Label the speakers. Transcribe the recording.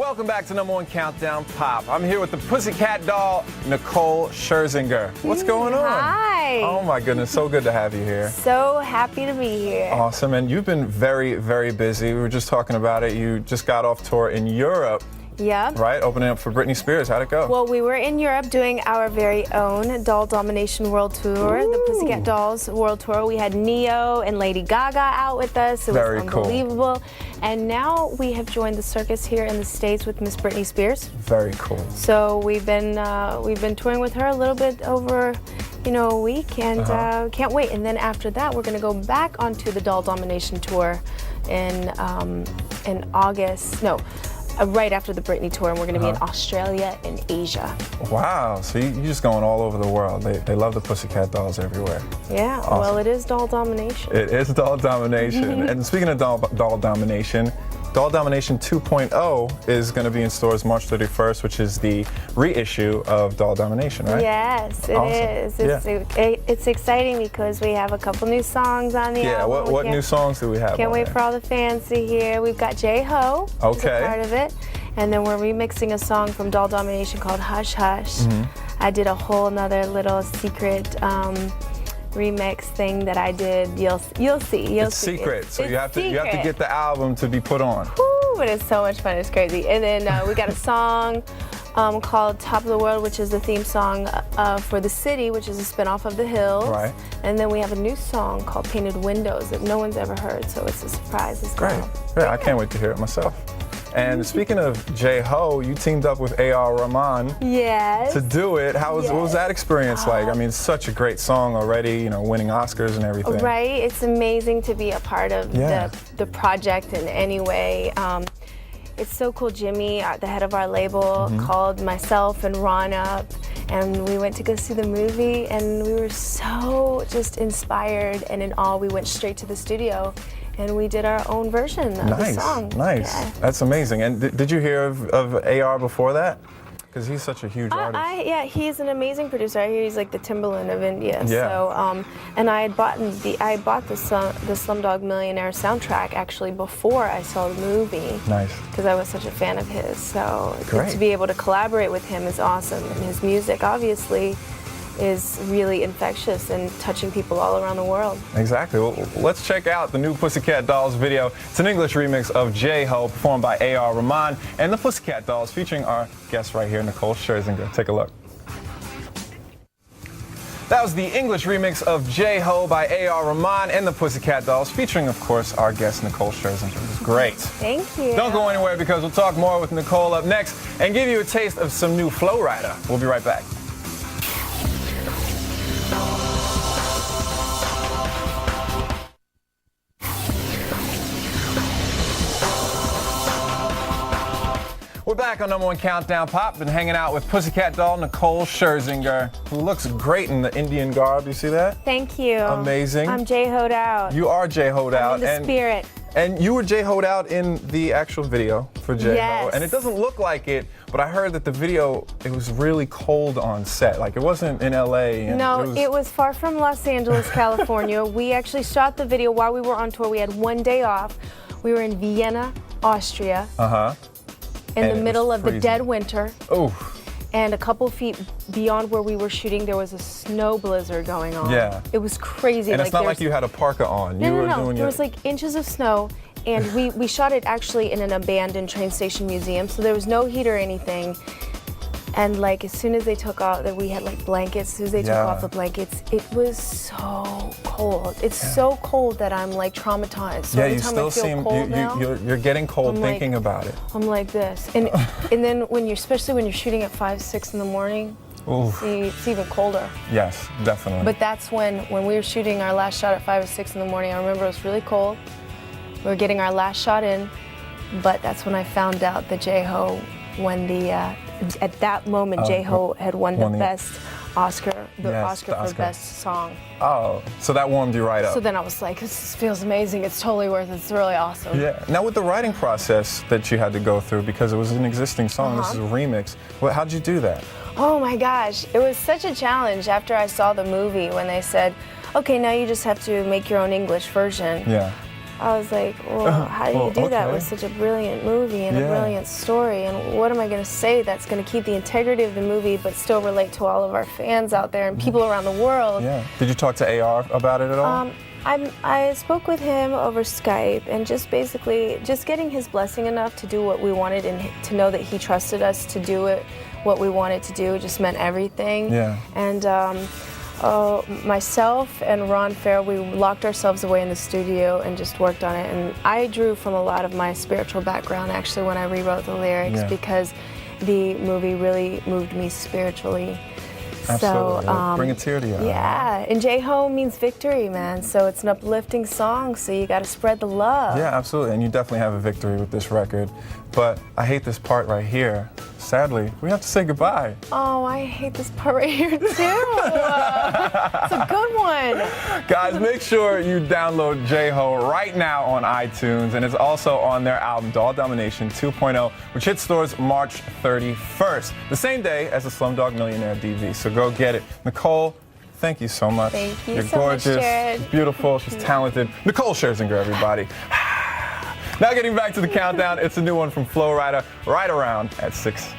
Speaker 1: Welcome back to #1 Countdown Pop. I'm here with the Pussycat Doll, Nicole Scherzinger. What's going on?
Speaker 2: Hi.
Speaker 1: Oh my goodness, so good to have you here.
Speaker 2: So happy to be here.
Speaker 1: Awesome, and you've been very, very busy. We were just talking about it. You just got off tour in Europe.
Speaker 2: Yep.
Speaker 1: Right, opening up for Britney Spears. How'd it go?
Speaker 2: Well, we were in Europe doing our very own Doll Domination World Tour,
Speaker 1: Ooh.
Speaker 2: the Pussycat Dolls World Tour. We had Neo and Lady Gaga out with us. It was
Speaker 1: Very cool.
Speaker 2: unbelievable. And now we have joined the circus here in the States with Miss Britney Spears.
Speaker 1: Very cool.
Speaker 2: So we've been touring with her a little bit over, a week, and can't wait. And then after that, we're going to go back onto the Doll Domination Tour in August. No. Right after the Britney tour, and we're going to be in Australia and Asia.
Speaker 1: Wow, so you're just going all over the world. They love the Pussycat Dolls everywhere.
Speaker 2: Yeah,
Speaker 1: awesome.
Speaker 2: Well, it is Doll Domination.
Speaker 1: It is Doll Domination. And speaking of Doll Domination 2.0 is going to be in stores March 31st, which is the reissue of Doll Domination, right?
Speaker 2: Yes, it is. It's exciting because we have a couple new songs on the album.
Speaker 1: Yeah, what new songs do we have?
Speaker 2: Can't wait for all the fans to hear. We've got J-Ho, who's a part of it. And then we're remixing a song from Doll Domination called Hush Hush. I did a whole nother little secret remix thing that I did. You'll see.
Speaker 1: It's secret, so you have to get the album to be put on.
Speaker 2: Woo, but it's so much fun. It's crazy. And then we got a song called Top of the World, which is the theme song for The City, which is a spinoff of The Hills.
Speaker 1: Right.
Speaker 2: And then we have a new song called Painted Windows that no one's ever heard, so it's a surprise as well.
Speaker 1: Great. Yeah, I can't wait to hear it myself. And speaking of J-Ho, you teamed up with A.R. Rahman to do it. What was that experience like? I mean, it's such a great song already, winning Oscars and everything.
Speaker 2: Right, it's amazing to be a part of the project in any way. It's so cool. Jimmy, the head of our label, called myself and Ron up, and we went to go see the movie, and we were so just inspired and in awe. We went straight to the studio, and we did our own version of the song.
Speaker 1: Nice. Yeah. That's amazing. And did you hear of AR before that? Because he's such a huge artist.
Speaker 2: Yeah, he's an amazing producer. I hear he's like the Timbaland of India.
Speaker 1: Yeah.
Speaker 2: So, and I had bought the Slumdog Millionaire soundtrack actually before I saw the movie.
Speaker 1: Nice.
Speaker 2: Because I was such a fan of his. So
Speaker 1: Great.
Speaker 2: To be able to collaborate with him is awesome. And his music, obviously, is really infectious and touching people all around the world.
Speaker 1: Exactly. Well, let's check out the new Pussycat Dolls video. It's an English remix of J-Ho, performed by A.R. Rahman and the Pussycat Dolls, featuring our guest right here, Nicole Scherzinger. Take a look. That was the English remix of J-Ho by A.R. Rahman and the Pussycat Dolls, featuring, of course, our guest, Nicole Scherzinger. It was great.
Speaker 2: Thank you.
Speaker 1: Don't go anywhere, because we'll talk more with Nicole up next and give you a taste of some new Flow Rider. We'll be right back. We're back on #1 Countdown Pop. Been hanging out with Pussycat Doll Nicole Scherzinger, who looks great in the Indian garb. You see that?
Speaker 2: Thank you.
Speaker 1: Amazing.
Speaker 2: I'm J-Ho'd out.
Speaker 1: You are J-Ho'd out.
Speaker 2: I'm in the spirit.
Speaker 1: And you were J-Ho'd out in the actual video for J-Ho.
Speaker 2: Yes.
Speaker 1: And it doesn't look like it, but I heard that the video, it was really cold on set. Like, it wasn't in LA. And
Speaker 2: no, it was far from Los Angeles, California. We actually shot the video while we were on tour. We had one day off. We were in Vienna, Austria. In the middle of the dead winter.
Speaker 1: Oh.
Speaker 2: And a couple feet beyond where we were shooting, there was a snow blizzard going on.
Speaker 1: Yeah.
Speaker 2: It was crazy.
Speaker 1: And it's not like you had a parka on.
Speaker 2: No. There was like inches of snow. And we shot it actually in an abandoned train station museum, so there was no heat or anything. And like as soon as they took off, that we had like blankets. As soon as they took off the blankets, it was so cold. It's so cold that I'm like traumatized. So every time I feel cold now,
Speaker 1: you're getting cold thinking about it.
Speaker 2: I'm like this, and then especially when you're shooting at 5, 6 in the morning, it's even colder.
Speaker 1: Yes, definitely.
Speaker 2: But that's when we were shooting our last shot at 5 or 6 in the morning. I remember it was really cold. We were getting our last shot in, but that's when I found out that J-Ho won the. At that moment, J-Ho had won the best Oscar, Oscar for Best Song.
Speaker 1: Oh, so that warmed you right up.
Speaker 2: So then I was like, this feels amazing. It's totally worth it. It's really awesome.
Speaker 1: Yeah. Now with the writing process that you had to go through, because it was an existing song, this is a remix. How'd you do that?
Speaker 2: Oh my gosh, it was such a challenge after I saw the movie when they said, okay, now you just have to make your own English version.
Speaker 1: Yeah.
Speaker 2: I was like, well, how do you do that with such a brilliant movie and a brilliant story? And what am I going to say that's going to keep the integrity of the movie but still relate to all of our fans out there and people around the world?
Speaker 1: Yeah. Did you talk to AR about it at all?
Speaker 2: I spoke with him over Skype and just basically just getting his blessing enough to do what we wanted and to know that he trusted us to do it, what we wanted to do, just meant everything.
Speaker 1: Yeah.
Speaker 2: And myself and Ron Fair, we locked ourselves away in the studio and just worked on it. And I drew from a lot of my spiritual background actually when I rewrote the lyrics because the movie really moved me spiritually.
Speaker 1: Absolutely. So, bring a tear to your eye.
Speaker 2: Yeah, and J-Ho means victory, man. So it's an uplifting song, so you got to spread the love.
Speaker 1: Yeah, absolutely. And you definitely have a victory with this record. But I hate this part right here. Sadly, we have to say goodbye.
Speaker 2: Oh, I hate this part right here, too. It's a good one.
Speaker 1: Guys, make sure you download J-Ho right now on iTunes. And it's also on their album, Domination 2.0, which hits stores March 31st, the same day as the Slumdog Millionaire DVD. So go get it. Nicole, thank you so much.
Speaker 2: Thank you
Speaker 1: You're
Speaker 2: so
Speaker 1: gorgeous.
Speaker 2: much, Jared.
Speaker 1: She's beautiful. She's talented. Nicole Scherzinger, everybody. Now getting back to the countdown, it's a new one from Flo Rida right around at 6.